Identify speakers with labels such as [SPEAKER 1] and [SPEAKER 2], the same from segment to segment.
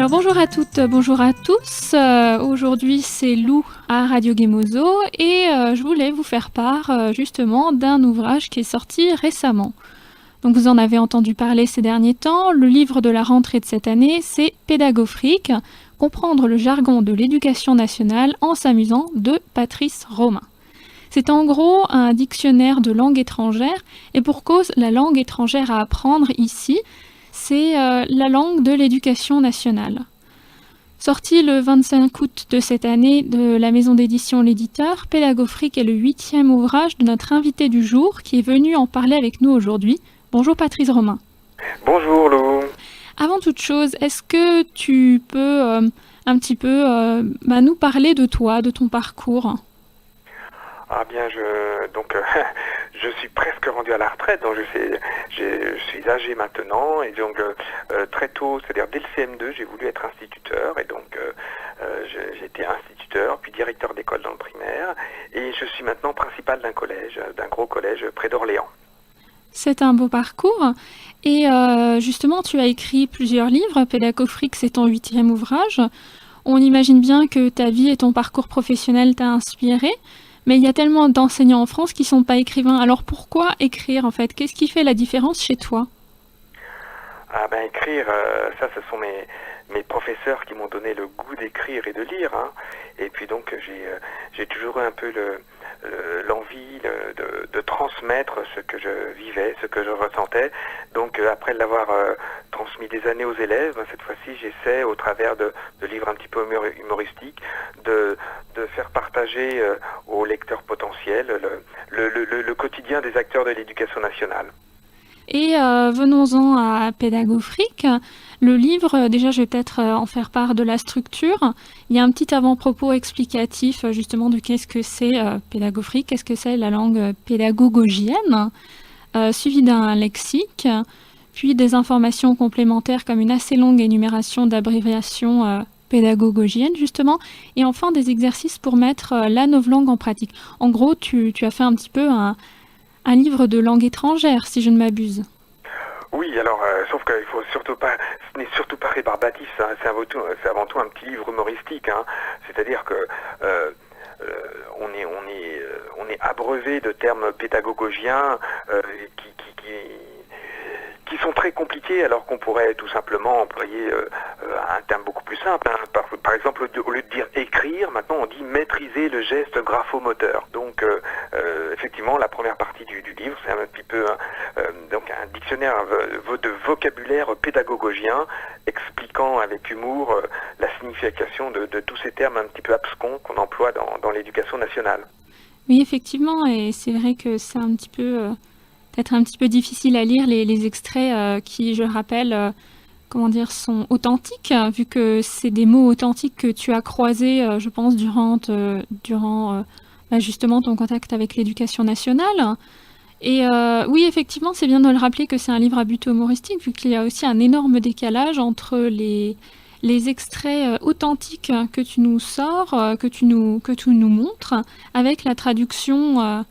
[SPEAKER 1] Alors bonjour à toutes, bonjour à tous. Aujourd'hui c'est Lou à Radio Gemozo et je voulais vous faire part justement d'un ouvrage qui est sorti récemment. Donc vous en avez entendu parler ces derniers temps. Le livre de la rentrée de cette année, c'est Pédagofrique, comprendre le jargon de l'éducation nationale en s'amusant de Patrice Romain. C'est en gros un dictionnaire de langue étrangère et pour cause, la langue étrangère à apprendre ici, c'est la langue de l'éducation nationale. Sorti le 25 août de cette année de la maison d'édition L'Éditeur, Pédagofrique est le 8e ouvrage de notre invité du jour qui est venu en parler avec nous aujourd'hui. Bonjour Patrice Romain.
[SPEAKER 2] Bonjour Lou.
[SPEAKER 1] Avant toute chose, est-ce que tu peux un petit peu nous parler de toi, de ton parcours ?
[SPEAKER 2] Ah bien, je suis presque rendu à la retraite, donc je suis âgé maintenant, et donc très tôt, c'est-à-dire dès le CM2, j'ai voulu être instituteur, et donc j'ai été instituteur, puis directeur d'école dans le primaire, et je suis maintenant principal d'un gros collège près d'Orléans.
[SPEAKER 1] C'est un beau parcours, et justement, tu as écrit plusieurs livres, Pédagofrique, c'est ton 8e ouvrage. On imagine bien que ta vie et ton parcours professionnel t'a inspiré. Mais il y a tellement d'enseignants en France qui ne sont pas écrivains. Alors pourquoi écrire en fait ? Qu'est-ce qui fait la différence chez toi ?
[SPEAKER 2] Ah ben écrire, ça ce sont mes professeurs qui m'ont donné le goût d'écrire et de lire. Hein. Et puis donc j'ai toujours eu un peu l'envie de transmettre ce que je vivais, ce que je ressentais. Donc après l'avoir transmis des années aux élèves, cette fois-ci j'essaie au travers de livres un petit peu humoristiques de faire partager aux lecteurs potentiels le quotidien des acteurs de l'éducation nationale.
[SPEAKER 1] Et venons-en à Pédagofrique. Le livre, déjà je vais peut-être en faire part de la structure. Il y a un petit avant-propos explicatif justement de qu'est-ce que c'est Pédagofrique, qu'est-ce que c'est la langue pédagogienne, suivi d'un lexique, puis des informations complémentaires comme une assez longue énumération d'abréviations pédagogiennes justement, et enfin des exercices pour mettre la novlangue en pratique. En gros, tu as fait un petit peu un livre de langue étrangère, si je ne m'abuse.
[SPEAKER 2] Oui, alors, sauf qu'il faut surtout pas, ce n'est surtout pas rébarbatif, ça, c'est avant tout un petit livre humoristique, hein. C'est-à-dire que on est abreuvé de termes pédagogiens qui sont très compliqués, alors qu'on pourrait tout simplement employer un terme beaucoup plus simple. Hein. Par exemple, au lieu de dire écrire, maintenant on dit maîtriser le geste graphomoteur. Donc, effectivement, la première partie du livre, c'est un petit peu donc un dictionnaire de vocabulaire pédagogien, expliquant avec humour la signification de tous ces termes un petit peu abscons qu'on emploie dans l'éducation nationale.
[SPEAKER 1] Oui, effectivement, et c'est vrai que c'est un petit peu... peut-être un petit peu difficile à lire les extraits qui, je rappelle, sont authentiques, vu que c'est des mots authentiques que tu as croisés, je pense, durant justement ton contact avec l'éducation nationale. Et oui, effectivement, c'est bien de le rappeler que c'est un livre à but humoristique, vu qu'il y a aussi un énorme décalage entre les extraits authentiques que tu nous sors, que tu nous montres, avec la traduction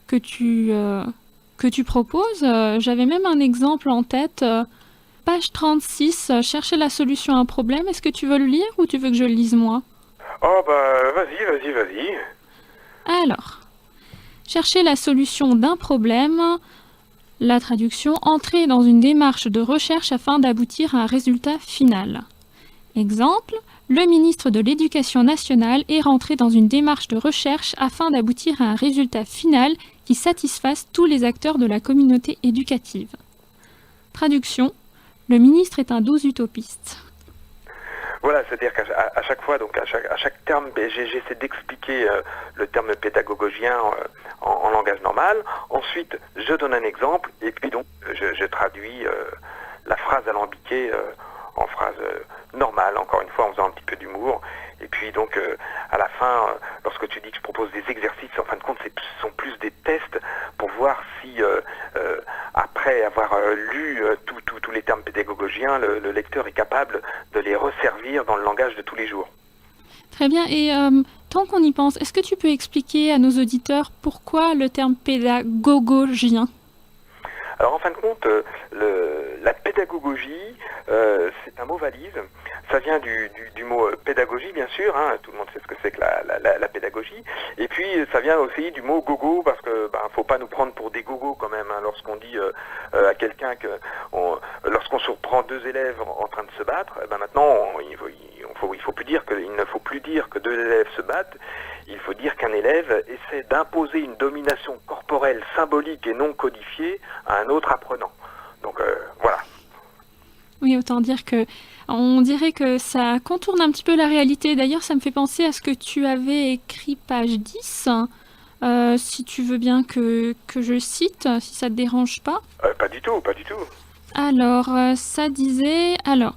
[SPEAKER 1] que tu proposes. J'avais même un exemple en tête, page 36, chercher la solution à un problème. Est-ce que tu veux le lire ou tu veux que je le lise moi ?
[SPEAKER 2] Oh bah vas-y.
[SPEAKER 1] Alors, chercher la solution d'un problème, la traduction, entrer dans une démarche de recherche afin d'aboutir à un résultat final. Exemple, le ministre de l'Éducation nationale est rentré dans une démarche de recherche afin d'aboutir à un résultat final qui satisfasse tous les acteurs de la communauté éducative. Traduction, le ministre est un doux utopiste.
[SPEAKER 2] Voilà, c'est-à-dire qu'à chaque fois, donc à chaque terme, j'essaie d'expliquer le terme pédagogien en langage normal. Ensuite, je donne un exemple et puis donc je traduis la phrase alambiquée en phrase normale, encore une fois en faisant un petit peu d'humour. Et puis donc à la fin, lorsque tu dis que je propose des exercices, en fin de compte, ce sont plus des tests pour voir si après avoir lu tous les termes pédagogiens, le lecteur est capable de les resservir dans le langage de tous les jours.
[SPEAKER 1] Très bien, et tant qu'on y pense, est-ce que tu peux expliquer à nos auditeurs pourquoi le terme pédagogien ?
[SPEAKER 2] Alors en fin de compte, la pédagogie, c'est un mot valise. Ça vient du mot pédagogie, bien sûr, hein, tout le monde sait ce que c'est que la pédagogie. Et puis ça vient aussi du mot gogo, parce que faut pas nous prendre pour des gogos quand même, hein, lorsqu'on dit à quelqu'un que lorsqu'on surprend deux élèves en train de se battre, maintenant il faut plus dire il ne faut plus dire que deux élèves se battent. Il faut dire qu'un élève essaie d'imposer une domination corporelle symbolique et non codifiée à un autre apprenant. Donc voilà.
[SPEAKER 1] Oui, autant dire que on dirait que ça contourne un petit peu la réalité. D'ailleurs, ça me fait penser à ce que tu avais écrit page 10. Si tu veux bien que je cite, si ça te dérange pas.
[SPEAKER 2] Pas du tout, pas du tout.
[SPEAKER 1] Alors, ça disait... Alors,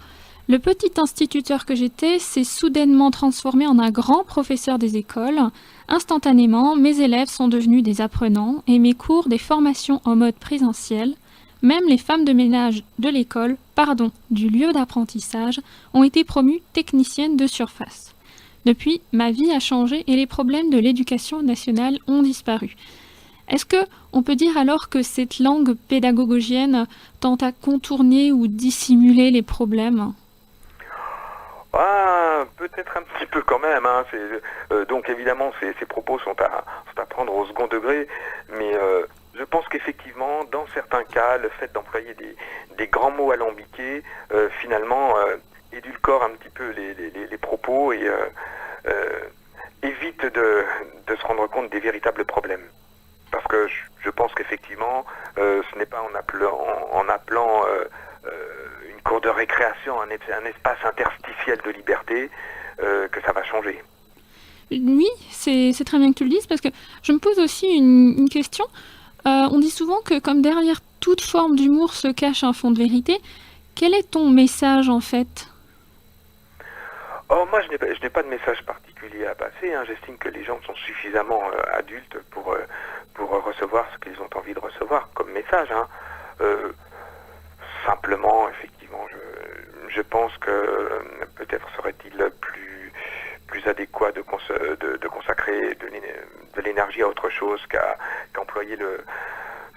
[SPEAKER 1] le petit instituteur que j'étais s'est soudainement transformé en un grand professeur des écoles. Instantanément, mes élèves sont devenus des apprenants et mes cours des formations en mode présentiel. Même les femmes de ménage de l'école, du lieu d'apprentissage, ont été promues techniciennes de surface. Depuis, ma vie a changé et les problèmes de l'éducation nationale ont disparu. Est-ce que on peut dire alors que cette langue pédagogienne tente à contourner ou dissimuler les problèmes ?
[SPEAKER 2] Peut-être un petit peu quand même. Hein. Donc évidemment, ces propos sont à prendre au second degré, mais je pense qu'effectivement, dans certains cas, le fait d'employer des grands mots alambiqués, finalement, édulcore un petit peu les propos et évite de se rendre compte des véritables problèmes. Parce que je pense qu'effectivement, ce n'est pas en appelant une cour de récréation un espace interstitiel de liberté que ça va changer.
[SPEAKER 1] Oui, c'est très bien que tu le dises, parce que je me pose aussi une question. On dit souvent que comme derrière toute forme d'humour se cache un fond de vérité. Quel est ton message en fait ?
[SPEAKER 2] Moi, je n'ai pas de message particulier à passer. Hein. J'estime que les gens sont suffisamment adultes pour recevoir ce qu'ils ont envie de recevoir comme message. Hein. Simplement, effectivement, je pense que peut-être serait-il plus adéquat de consacrer de l'énergie à autre chose qu'employer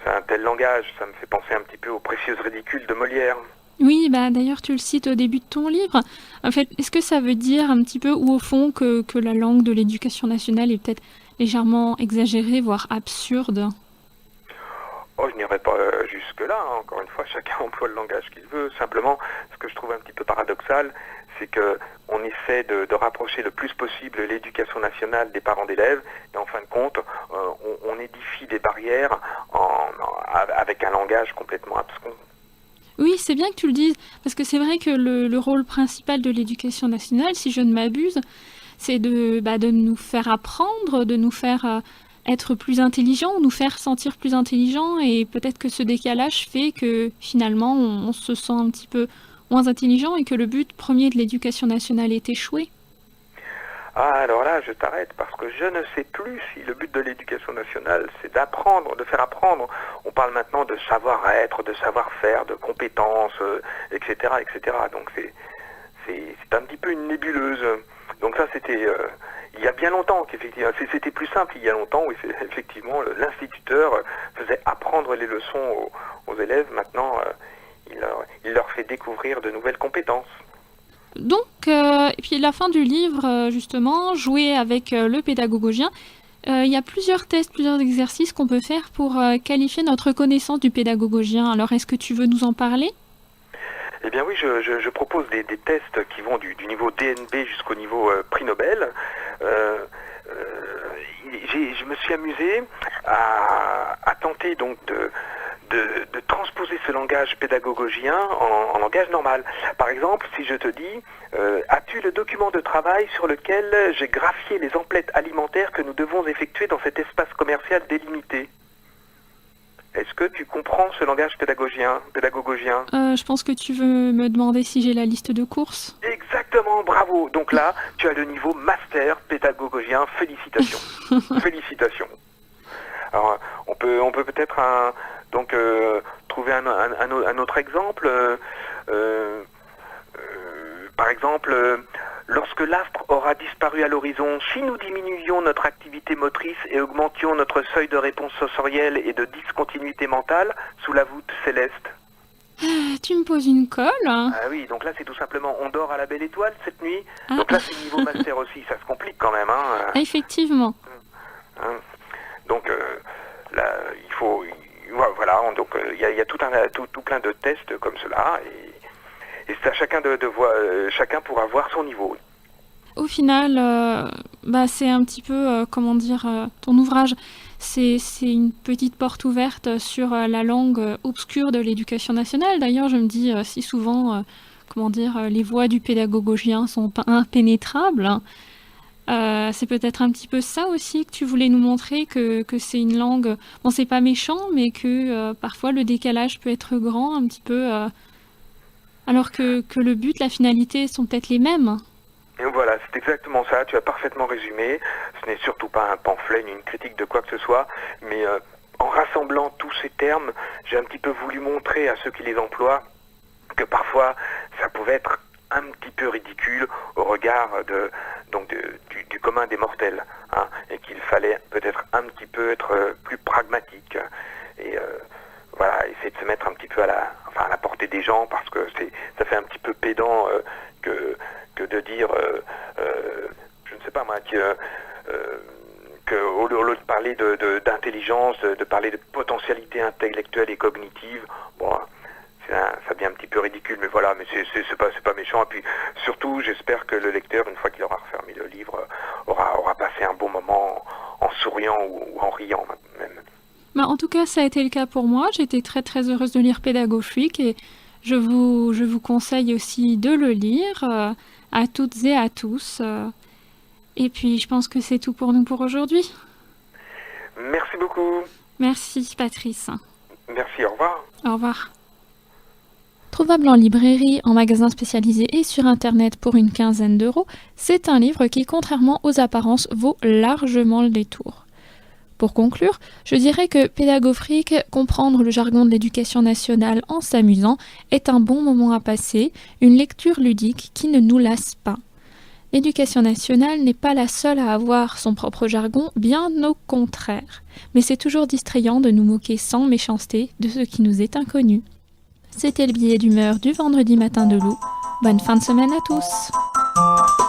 [SPEAKER 2] un tel langage. Ça me fait penser un petit peu aux précieuses ridicules de Molière.
[SPEAKER 1] Oui, d'ailleurs tu le cites au début de ton livre. En fait, est-ce que ça veut dire un petit peu, ou au fond, que la langue de l'éducation nationale est peut-être légèrement exagérée, voire absurde ?
[SPEAKER 2] Je n'irai pas jusque-là. Hein. Encore une fois, chacun emploie le langage qu'il veut. Simplement, ce que je trouve un petit peu paradoxal, c'est qu'on essaie de rapprocher le plus possible l'éducation nationale des parents d'élèves, et en fin de compte, on édifie des barrières avec un langage complètement abscon.
[SPEAKER 1] Oui, c'est bien que tu le dises, parce que c'est vrai que le rôle principal de l'éducation nationale, si je ne m'abuse, c'est de nous faire apprendre, de nous faire être plus intelligents, nous faire sentir plus intelligents, et peut-être que ce décalage fait que finalement on se sent un petit peu moins intelligent et que le but premier de l'éducation nationale est échoué.
[SPEAKER 2] Alors là, je t'arrête, parce que je ne sais plus si le but de l'éducation nationale, c'est d'apprendre, de faire apprendre. On parle maintenant de savoir-être, de savoir-faire, de compétences, etc., etc. Donc c'est un petit peu une nébuleuse. Donc ça, c'était il y a bien longtemps qu'effectivement, c'était plus simple il y a longtemps, où effectivement l'instituteur faisait apprendre les leçons aux élèves. Maintenant, il leur fait découvrir de nouvelles compétences.
[SPEAKER 1] Donc, et puis la fin du livre, justement, jouer avec le pédagogogien, il y a plusieurs tests, plusieurs exercices qu'on peut faire pour qualifier notre connaissance du pédagogogien. Alors, est-ce que tu veux nous en parler ?
[SPEAKER 2] Eh bien oui, je propose des tests qui vont du niveau DNB jusqu'au niveau prix Nobel. Je me suis amusé à tenter donc de transposer ce langage pédagogogien en langage normal. Par exemple, si je te dis as-tu le document de travail sur lequel j'ai graphié les emplettes alimentaires que nous devons effectuer dans cet espace commercial délimité ? Est-ce que tu comprends ce langage pédagogien ?
[SPEAKER 1] Je pense que tu veux me demander si j'ai la liste de courses.
[SPEAKER 2] Exactement, bravo. Donc là, tu as le niveau master pédagogogien. Félicitations. Félicitations. Alors, on peut peut-être trouver un autre exemple. Par exemple, Lorsque l'astre aura disparu à l'horizon, si nous diminuions notre activité motrice et augmentions notre seuil de réponse sensorielle et de discontinuité mentale sous la voûte céleste.
[SPEAKER 1] Tu me poses une colle.
[SPEAKER 2] Ah oui, donc là c'est tout simplement, on dort à la belle étoile cette nuit. Donc là c'est niveau master aussi, ça se complique quand même.
[SPEAKER 1] Effectivement.
[SPEAKER 2] Donc là il faut, voilà, donc il y a tout plein de tests comme cela et c'est à chacun de voir, chacun pourra voir son niveau.
[SPEAKER 1] Au final, c'est un petit peu, ton ouvrage, c'est une petite porte ouverte sur la langue obscure de l'éducation nationale. D'ailleurs, je me dis si souvent, les voies du pédagogogien sont impénétrables. C'est peut-être un petit peu ça aussi que tu voulais nous montrer, que c'est une langue... Bon, c'est pas méchant, mais que parfois le décalage peut être grand, un petit peu... alors que le but, la finalité sont peut-être les mêmes.
[SPEAKER 2] Et voilà, c'est exactement ça, tu as parfaitement résumé. Ce n'est surtout pas un pamphlet ni une critique de quoi que ce soit, mais en rassemblant tous ces termes, j'ai un petit peu voulu montrer à ceux qui les emploient que parfois ça pouvait être un petit peu ridicule au regard du commun des mortels, et qu'il fallait peut-être un petit peu être plus pragmatique et voilà, essayer de se mettre un petit peu à la portée des gens, parce que ça fait un petit peu pédant que de dire, je ne sais pas moi, que au lieu de parler d'intelligence, de parler de potentialité intellectuelle et cognitive, bon, ça devient un petit peu ridicule, mais voilà, mais c'est pas méchant. Et puis surtout, j'espère que le lecteur, une fois qu'il aura refermé le livre, aura passé un bon moment en souriant ou en riant même.
[SPEAKER 1] En tout cas, ça a été le cas pour moi. J'étais très très heureuse de lire Pédago Freak et je vous conseille aussi de le lire à toutes et à tous. Et puis, je pense que c'est tout pour nous pour aujourd'hui.
[SPEAKER 2] Merci beaucoup.
[SPEAKER 1] Merci, Patrice.
[SPEAKER 2] Merci, au revoir.
[SPEAKER 1] Au revoir. Trouvable en librairie, en magasin spécialisé et sur Internet pour une quinzaine d'euros, c'est un livre qui, contrairement aux apparences, vaut largement le détour. Pour conclure, je dirais que Pédago Freak, comprendre le jargon de l'éducation nationale en s'amusant, est un bon moment à passer, une lecture ludique qui ne nous lasse pas. L'éducation nationale n'est pas la seule à avoir son propre jargon, bien au contraire. Mais c'est toujours distrayant de nous moquer sans méchanceté de ce qui nous est inconnu. C'était le billet d'humeur du vendredi matin de loup. Bonne fin de semaine à tous!